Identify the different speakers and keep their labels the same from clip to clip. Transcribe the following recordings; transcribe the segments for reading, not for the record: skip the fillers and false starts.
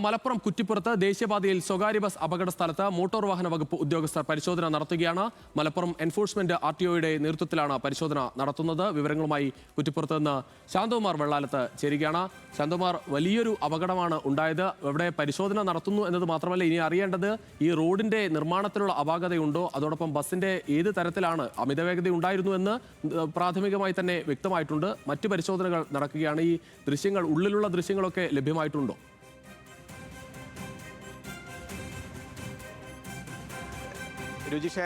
Speaker 1: മലപ്പുറം കുറ്റിപ്പുറത്ത് ദേശീയപാതയിൽ സ്വകാര്യ ബസ് അപകട സ്ഥലത്ത് മോട്ടോർ വാഹന വകുപ്പ് ഉദ്യോഗസ്ഥർ പരിശോധന നടത്തുകയാണ്. മലപ്പുറം എൻഫോഴ്സ്മെന്റ് RTOയുടെ നേതൃത്വത്തിലാണ് പരിശോധന നടത്തുന്നത്. വിവരങ്ങളുമായി കുറ്റിപ്പുറത്ത് നിന്ന് ശാന്തകുമാർ വെള്ളാലത്ത് ചേരുകയാണ്. ശാന്തകുമാർ, വലിയൊരു അപകടമാണ് ഉണ്ടായത്. ഇവിടെ പരിശോധന നടത്തുന്നു എന്നത് മാത്രമല്ല, ഇനി അറിയേണ്ടത് ഈ റോഡിന്റെ നിർമ്മാണത്തിലുള്ള അപാകതയുണ്ടോ, അതോടൊപ്പം ബസിന്റെ ഏത് തരത്തിലാണ് അമിതവേഗത ഉണ്ടായിരുന്നു എന്ന് പ്രാഥമികമായി തന്നെ വ്യക്തമായിട്ടുണ്ട്. മറ്റു പരിശോധനകൾ നടക്കുകയാണ്. ഈ ദൃശ്യങ്ങൾ, ഉള്ളിലുള്ള ദൃശ്യങ്ങളൊക്കെ ലഭ്യമായിട്ടുണ്ടോ?
Speaker 2: രുചിഷ,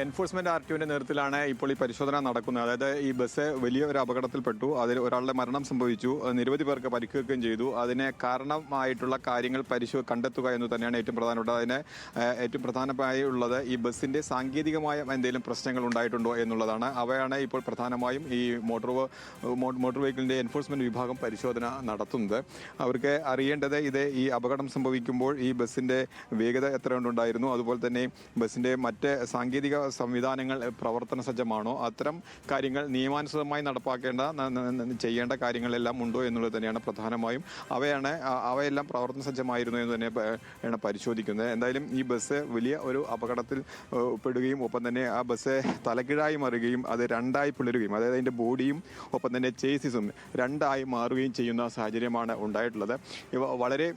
Speaker 2: എൻഫോഴ്സ്മെന്റ് RTOന്റെ നേതൃത്വത്തിലാണ് ഇപ്പോൾ ഈ പരിശോധന നടക്കുന്നത്. അതായത് ഈ ബസ് വലിയ ഒരു അപകടത്തിൽപ്പെട്ടു, അതിൽ ഒരാളുടെ മരണം സംഭവിച്ചു, നിരവധി പേർക്ക് പരിക്കേൽക്കുകയും ചെയ്തു. അതിന് കാരണമായിട്ടുള്ള കാര്യങ്ങൾ കണ്ടെത്തുക എന്ന് തന്നെയാണ് ഏറ്റവും പ്രധാനപ്പെട്ടത്. അതിന് ഏറ്റവും പ്രധാനമായി ഉള്ളത് ഈ ബസ്സിന്റെ സാങ്കേതികമായ എന്തെങ്കിലും പ്രശ്നങ്ങൾ ഉണ്ടായിട്ടുണ്ടോ എന്നുള്ളതാണ്. അവയാണ് ഇപ്പോൾ പ്രധാനമായും ഈ മോട്ടോർ വെഹിക്കിളിന്റെ എൻഫോഴ്സ്മെന്റ് വിഭാഗം പരിശോധന നടത്തുന്നത്. അവർക്ക് അറിയേണ്ടത് ഈ അപകടം സംഭവിക്കുമ്പോൾ ഈ ബസ്സിന്റെ വേഗത എത്ര ഉണ്ടായിരുന്നു, അതുപോലെ തന്നെ ബസ്സിന്റെ മറ്റ് സാങ്കേതിക സംവിധാനങ്ങൾ പ്രവർത്തന സജ്ജമാണോ, അത്തരം കാര്യങ്ങൾ നിയമാനുസൃതമായി ചെയ്യേണ്ട കാര്യങ്ങളെല്ലാം ഉണ്ടോ എന്നുള്ളത് തന്നെയാണ് പ്രധാനമായും. അവയെല്ലാം പ്രവർത്തന സജ്ജമായിരുന്നു എന്ന് തന്നെയാണ് പരിശോധിക്കുന്നത്. എന്തായാലും ഈ ബസ് വലിയ ഒരു അപകടത്തിൽ പെടുകയും ഒപ്പം തന്നെ ആ ബസ് തലകീഴായി മറിയുകയും അത് രണ്ടായി പിളരുകയും, അതായത് അതിൻ്റെ ബോഡിയും ഒപ്പം തന്നെ ചേസിസും രണ്ടായി മാറുകയും ചെയ്യുന്ന സാഹചര്യമാണ് ഉണ്ടായിട്ടുള്ളത്. ഇവ വളരെ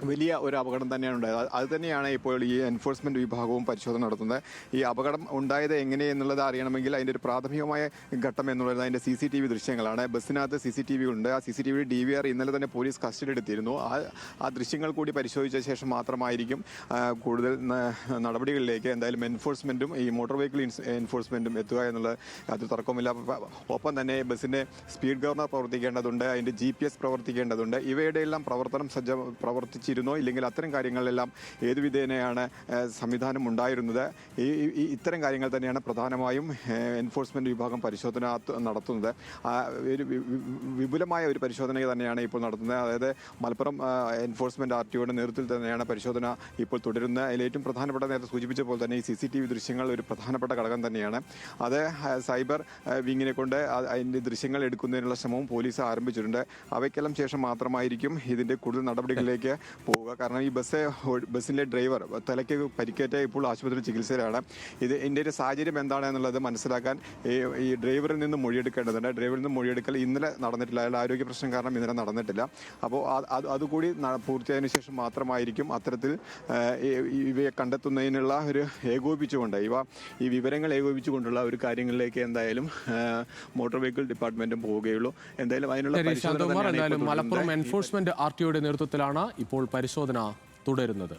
Speaker 2: വലിയ ഒരു അപകടം തന്നെയാണ് ഉണ്ടായത്. അത് തന്നെയാണ് ഇപ്പോൾ ഈ എൻഫോഴ്സ്മെന്റ് വിഭാഗവും പരിശോധന നടത്തുന്നത്. ഈ അപകടം ഉണ്ടായത് എങ്ങനെയെന്നുള്ളത് അറിയണമെങ്കിൽ അതിൻ്റെ ഒരു പ്രാഥമികമായ ഘട്ടം എന്നുള്ളത് അതിൻ്റെ CCTV ദൃശ്യങ്ങളാണ്. ബസ്സിനകത്ത് CCTV ഉണ്ട്. ആ CCTV DVR ഇന്നലെ തന്നെ പോലീസ് കസ്റ്റഡി എടുത്തിരുന്നു. ആ ദൃശ്യങ്ങൾ കൂടി പരിശോധിച്ച ശേഷം മാത്രമായിരിക്കും കൂടുതൽ നടപടികളിലേക്ക് എന്തായാലും എൻഫോഴ്സ്മെന്റും ഈ മോട്ടോർ വെഹിക്കിൾ എൻഫോഴ്സ്മെന്റും എത്തുക എന്നുള്ളത് അത് തർക്കമില്ല. ഒപ്പം തന്നെ ബസ്സിൻ്റെ സ്പീഡ് ഗവർണർ പ്രവർത്തിക്കേണ്ടതുണ്ട്, അതിൻ്റെ GPS പ്രവർത്തിക്കേണ്ടതുണ്ട്. ഇവയുടെ എല്ലാം പ്രവർത്തിച്ചിരുന്നോ ഇല്ലെങ്കിൽ അത്തരം കാര്യങ്ങളിലെല്ലാം ഏതു വിധേനയാണ് സംവിധാനം ഉണ്ടായിരുന്നത്. ഇത്തരം കാര്യങ്ങൾ തന്നെയാണ് പ്രധാനമായും എൻഫോഴ്സ്മെന്റ് വിഭാഗം പരിശോധന നടത്തുന്നത്. ഒരു വിപുലമായ ഒരു പരിശോധന തന്നെയാണ് ഇപ്പോൾ നടത്തുന്നത്. അതായത് മലപ്പുറം എൻഫോഴ്സ്മെന്റ് RTOയുടെ നേതൃത്വത്തിൽ തന്നെയാണ് പരിശോധന ഇപ്പോൾ തുടരുന്നത്. അതിൽ ഏറ്റവും പ്രധാനപ്പെട്ട, നേരത്തെ സൂചിപ്പിച്ച പോലെ തന്നെ ഈ CCTV ദൃശ്യങ്ങൾ ഒരു പ്രധാനപ്പെട്ട ഘടകം തന്നെയാണ്. അത് സൈബർ വിങ്ങിനെ കൊണ്ട് അതിൻ്റെ ദൃശ്യങ്ങൾ എടുക്കുന്നതിനുള്ള ശ്രമവും പോലീസ് ആരംഭിച്ചിട്ടുണ്ട്. അവയ്ക്കെല്ലാം ശേഷം മാത്രമായിരിക്കും ഇതിൻ്റെ കൂടുതൽ നടപടികളിലേക്ക് പോവുക. കാരണം ഈ ബസ്സിൻ്റെ ഡ്രൈവർ തലയ്ക്ക് പരിക്കേറ്റ ഇപ്പോൾ ആശുപത്രി ചികിത്സയിലാണ്. ഇതിൻ്റെ ഒരു സാഹചര്യം എന്താണ് എന്നുള്ളത് മനസ്സിലാക്കാൻ ഈ ഡ്രൈവറിൽ നിന്ന് മൊഴിയെടുക്കേണ്ടതുണ്ട്. ഡ്രൈവറിൽ നിന്ന് മൊഴിയെടുക്കൽ ഇന്നലെ നടന്നിട്ടില്ല. അയാളുടെ ആരോഗ്യ പ്രശ്നം കാരണം ഇന്നലെ നടന്നിട്ടില്ല. അപ്പോൾ അതുകൂടി പൂർത്തിയായതിനു ശേഷം മാത്രമായിരിക്കും അത്തരത്തിൽ ഇവയെ കണ്ടെത്തുന്നതിനുള്ള ഒരു ഏകോപിച്ചുകൊണ്ട് ഈ വിവരങ്ങൾ ഏകോപിച്ചുകൊണ്ടുള്ള ഒരു കാര്യങ്ങളിലേക്ക് എന്തായാലും മോട്ടോർ വെഹിക്കിൾ ഡിപ്പാർട്ട്മെന്റും പോവുകയുള്ളൂ. എന്തായാലും അതിനുള്ള
Speaker 1: മലപ്പുറം എൻഫോഴ്സ്മെന്റ് RTOയുടെ നേതൃത്വത്തിലാണ് ഇപ്പോൾ പരിശോധന തുടരുന്നത്.